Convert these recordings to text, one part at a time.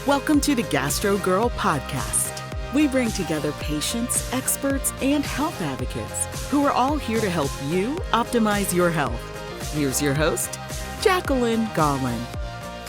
Welcome to the Gastro Girl podcast. We bring together patients, experts, and health advocates who are all here to help you optimize your health. Here's your host, Jacqueline Garland.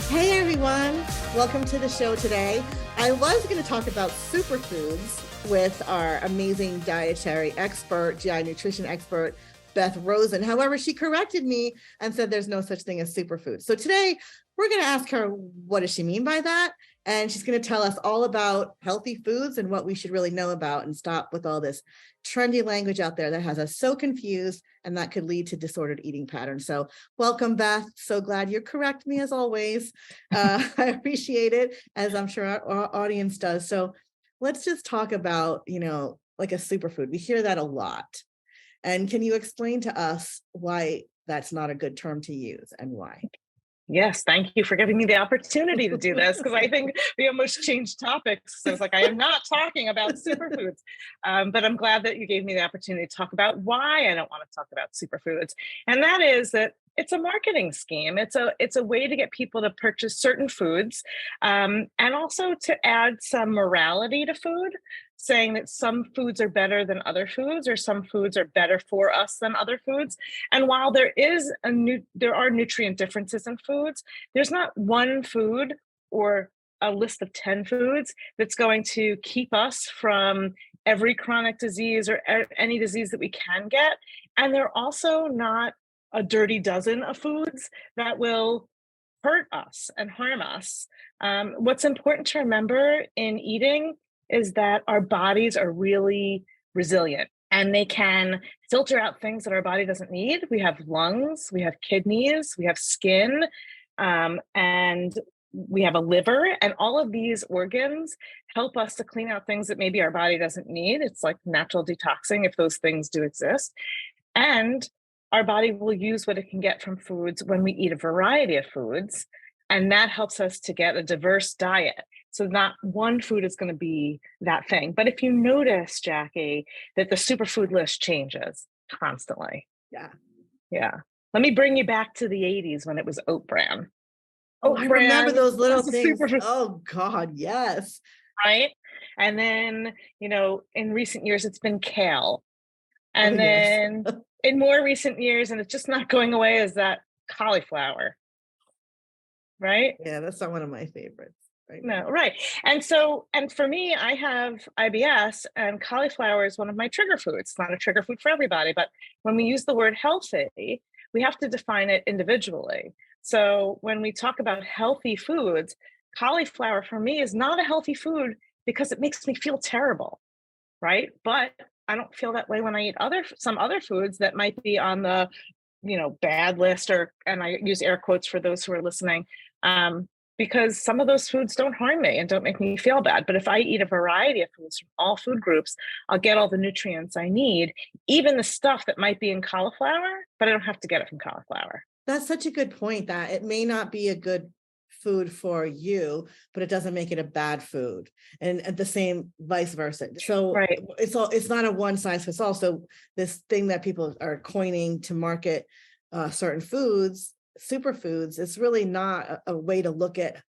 Hey everyone, welcome to the show today. I was going to talk about superfoods with our amazing dietary expert, GI nutrition expert, Beth Rosen. However, she corrected me and said there's no such thing as superfood. So today we're going to ask her, what does she mean by that? And she's going to tell us all about healthy foods and what we should really know about, and stop with all this trendy language out there that has us so confused and that could lead to disordered eating patterns. So welcome, Beth. So glad you correct me as always. I appreciate it, as I'm sure our audience does. So let's just talk about, like a superfood. We hear that a lot. And can you explain to us why that's not a good term to use and why? Yes, thank you for giving me the opportunity to do this, because I think we almost changed topics. So I was like, I am not talking about superfoods, but I'm glad that you gave me the opportunity to talk about why I don't want to talk about superfoods. And that is that it's a marketing scheme. It's a way to get people to purchase certain foods, and also to add some morality to food, saying that some foods are better than other foods, or some foods are better for us than other foods. And while there are nutrient differences in foods, there's not one food or a list of 10 foods that's going to keep us from every chronic disease or any disease that we can get. And they're also not a dirty dozen of foods that will hurt us and harm us. What's important to remember in eating is that our bodies are really resilient and they can filter out things that our body doesn't need. We have lungs, we have kidneys, we have skin, and we have a liver, and all of these organs help us to clean out things that maybe our body doesn't need. It's like natural detoxing if those things do exist. And our body will use what it can get from foods when we eat a variety of foods, and that helps us to get a diverse diet. So not one food is going to be that thing. But if you notice, Jackie, that the superfood list changes constantly. Yeah. Let me bring you back to the 80s when it was oat bran. I remember those little things. Oh God, yes. Right. And then, in recent years, it's been kale. And then in more recent years, and it's just not going away, is that cauliflower. Right? Yeah, that's not one of my favorites. Right? No, right. And for me, I have IBS, and cauliflower is one of my trigger foods. It's not a trigger food for everybody, but when we use the word healthy, we have to define it individually. So when we talk about healthy foods, cauliflower for me is not a healthy food because it makes me feel terrible, right? But I don't feel that way when I eat some other foods that might be on the, bad list, and I use air quotes for those who are listening, because some of those foods don't harm me and don't make me feel bad. But if I eat a variety of foods from all food groups, I'll get all the nutrients I need, even the stuff that might be in cauliflower, but I don't have to get it from cauliflower. That's such a good point, that it may not be a good food for you, but it doesn't make it a bad food, and the same vice versa. So right. It's not a one size fits all. So this thing that people are coining to market certain foods, superfoods, it's really not a way to look at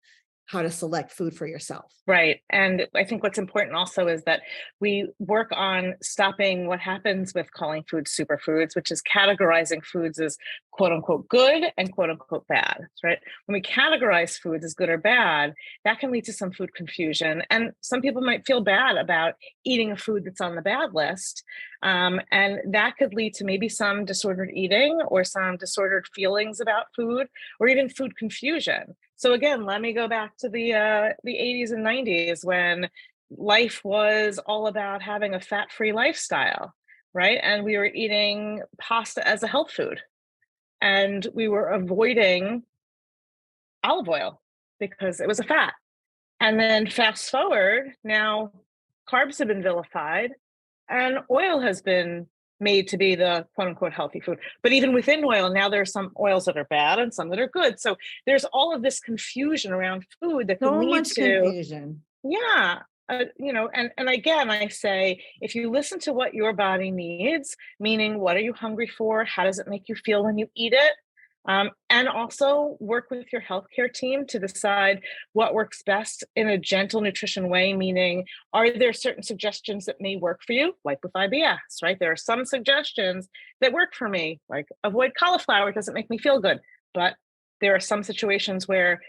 how to select food for yourself. Right. And I think what's important also is that we work on stopping what happens with calling foods superfoods, which is categorizing foods as quote unquote good and quote unquote bad, right? When we categorize foods as good or bad, that can lead to some food confusion. And some people might feel bad about eating a food that's on the bad list. And that could lead to maybe some disordered eating or some disordered feelings about food, or even food confusion. So again, let me go back to the 80s and 90s when life was all about having a fat-free lifestyle, right? And we were eating pasta as a health food, and we were avoiding olive oil because it was a fat. And then fast forward, now carbs have been vilified and oil has been made to be the quote unquote healthy food. But even within oil, now there are some oils that are bad and some that are good. So there's all of this confusion around food that can lead to confusion. Yeah. And again, I say, if you listen to what your body needs, meaning what are you hungry for? How does it make you feel when you eat it? And also work with your healthcare team to decide what works best in a gentle nutrition way, meaning, are there certain suggestions that may work for you, like with IBS, right? There are some suggestions that work for me, like avoid cauliflower, it doesn't make me feel good. But there are some situations where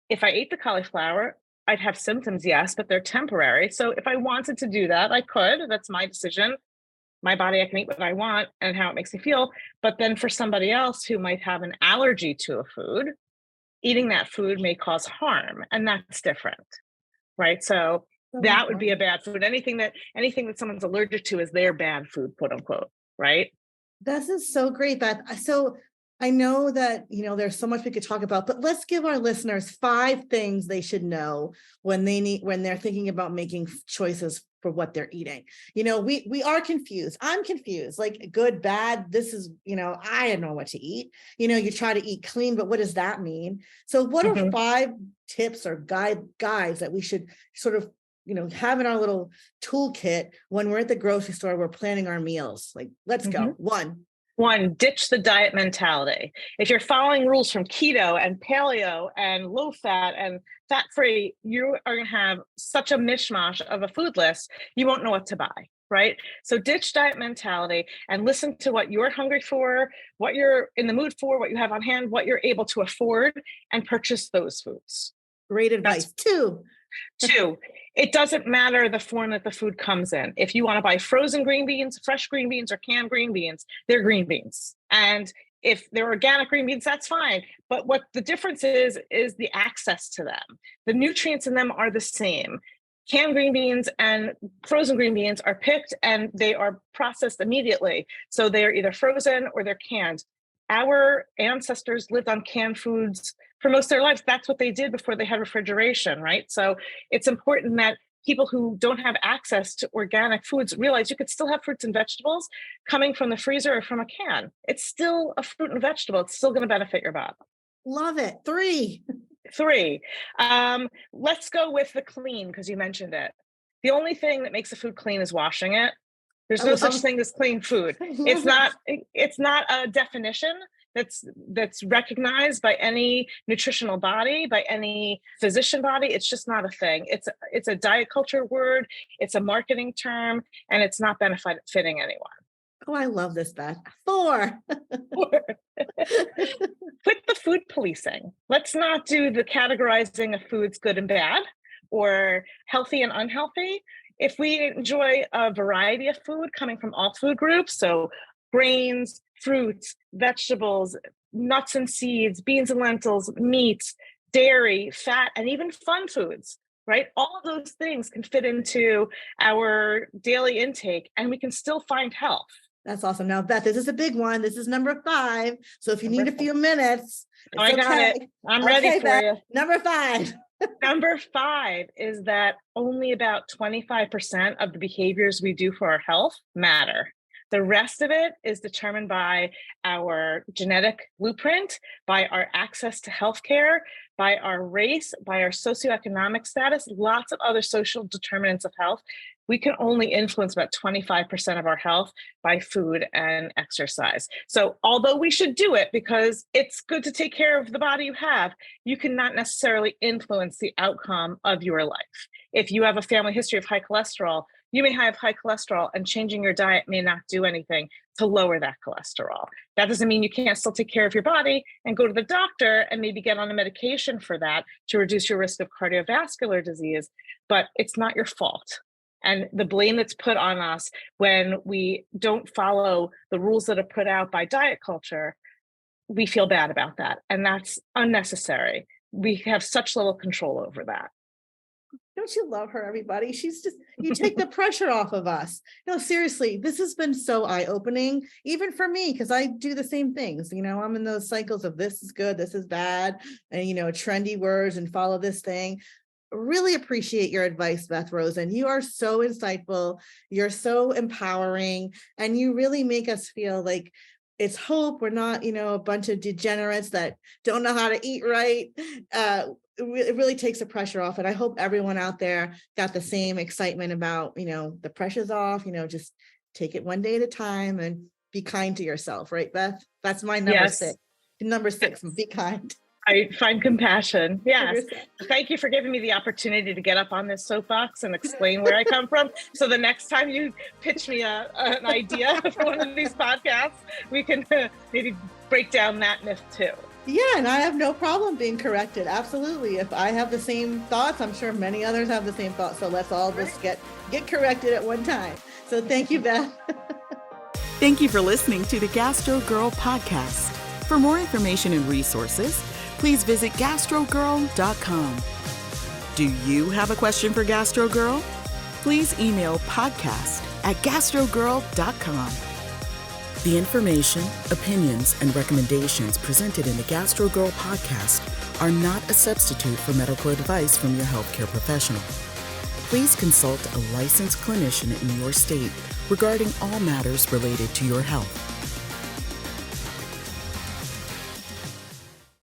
if I ate the cauliflower, I'd have symptoms, yes, but they're temporary. So if I wanted to do that, I could. That's my decision. My body, I can eat what I want and how it makes me feel. But then for somebody else who might have an allergy to a food, eating that food may cause harm, and that's different, right? So that would be a bad food. Anything that someone's allergic to is their bad food, quote unquote, right? This is so great, Beth. So I know that, there's so much we could talk about, but let's give our listeners 5 things they should know when they're thinking about making choices for what they're eating. We are confused. I'm confused, like good, bad. This is, I don't know what to eat. You try to eat clean, but what does that mean? So what are 5 tips or guides that we should sort of, have in our little toolkit when we're at the grocery store, we're planning our meals? Like, let's go. One, ditch the diet mentality. If you're following rules from keto and paleo and low fat and fat free, you are going to have such a mishmash of a food list, you won't know what to buy, right? So ditch diet mentality and listen to what you're hungry for, what you're in the mood for, what you have on hand, what you're able to afford, and purchase those foods. Great advice. Two, it doesn't matter the form that the food comes in. If you want to buy frozen green beans, fresh green beans, or canned green beans, they're green beans. And if they're organic green beans, that's fine. But what the difference is the access to them. The nutrients in them are the same. Canned green beans and frozen green beans are picked and they are processed immediately. So they're either frozen or they're canned. Our ancestors lived on canned foods for most of their lives. That's what they did before they had refrigeration, right? So it's important that people who don't have access to organic foods realize you could still have fruits and vegetables coming from the freezer or from a can. It's still a fruit and vegetable. It's still going to benefit your body. Love it. Three. Let's go with the clean, because you mentioned it. The only thing that makes a food clean is washing it. There's no such thing as clean food. It's not a definition that's recognized by any nutritional body, by any physician body. It's just not a thing. It's a diet culture word. It's a marketing term, and it's not benefiting anyone. Oh, I love this, Beth. 4. Quit the food policing. Let's not do the categorizing of foods good and bad or healthy and unhealthy. If we enjoy a variety of food coming from all food groups, so grains, fruits, vegetables, nuts and seeds, beans and lentils, meats, dairy, fat, and even fun foods, right? All of those things can fit into our daily intake, and we can still find health. That's awesome. Now, Beth, this is a big one. This is number 5. So if you need a few minutes, I got it. I'm ready for Beth. you. Number 5. Number 5 is that only about 25% of the behaviors we do for our health matter. The rest of it is determined by our genetic blueprint, by our access to healthcare, by our race, by our socioeconomic status, lots of other social determinants of health. We can only influence about 25% of our health by food and exercise. So although we should do it because it's good to take care of the body you have, you cannot necessarily influence the outcome of your life. If you have a family history of high cholesterol, you may have high cholesterol, and changing your diet may not do anything to lower that cholesterol. That doesn't mean you can't still take care of your body and go to the doctor and maybe get on a medication for that to reduce your risk of cardiovascular disease, but it's not your fault. And the blame that's put on us when we don't follow the rules that are put out by diet culture, we feel bad about that. And that's unnecessary. We have such little control over that. Don't you love her, everybody? She's just, you take the pressure off of us. No, seriously, this has been so eye-opening, even for me, because I do the same things. I'm in those cycles of this is good, this is bad, and, trendy words and follow this thing. Really appreciate your advice, Beth Rosen. You are so insightful. You're so empowering, and you really make us feel like it's hope. We're not, a bunch of degenerates that don't know how to eat right. It really takes the pressure off. And I hope everyone out there got the same excitement about, the pressure's off, just take it one day at a time and be kind to yourself. Right, Beth? That's my number 6. Number 6, be kind. I find compassion. Yes. Thank you for giving me the opportunity to get up on this soapbox and explain where I come from. So the next time you pitch me an idea for one of these podcasts, we can maybe break down that myth too. Yeah, and I have no problem being corrected. Absolutely. If I have the same thoughts, I'm sure many others have the same thoughts. So let's all just get corrected at one time. So thank you, Beth. Thank you for listening to the Gastro Girl podcast. For more information and resources, please visit gastrogirl.com. Do you have a question for Gastro Girl? Please email podcast@gastrogirl.com. The information, opinions, and recommendations presented in the Gastro Girl podcast are not a substitute for medical advice from your healthcare professional. Please consult a licensed clinician in your state regarding all matters related to your health.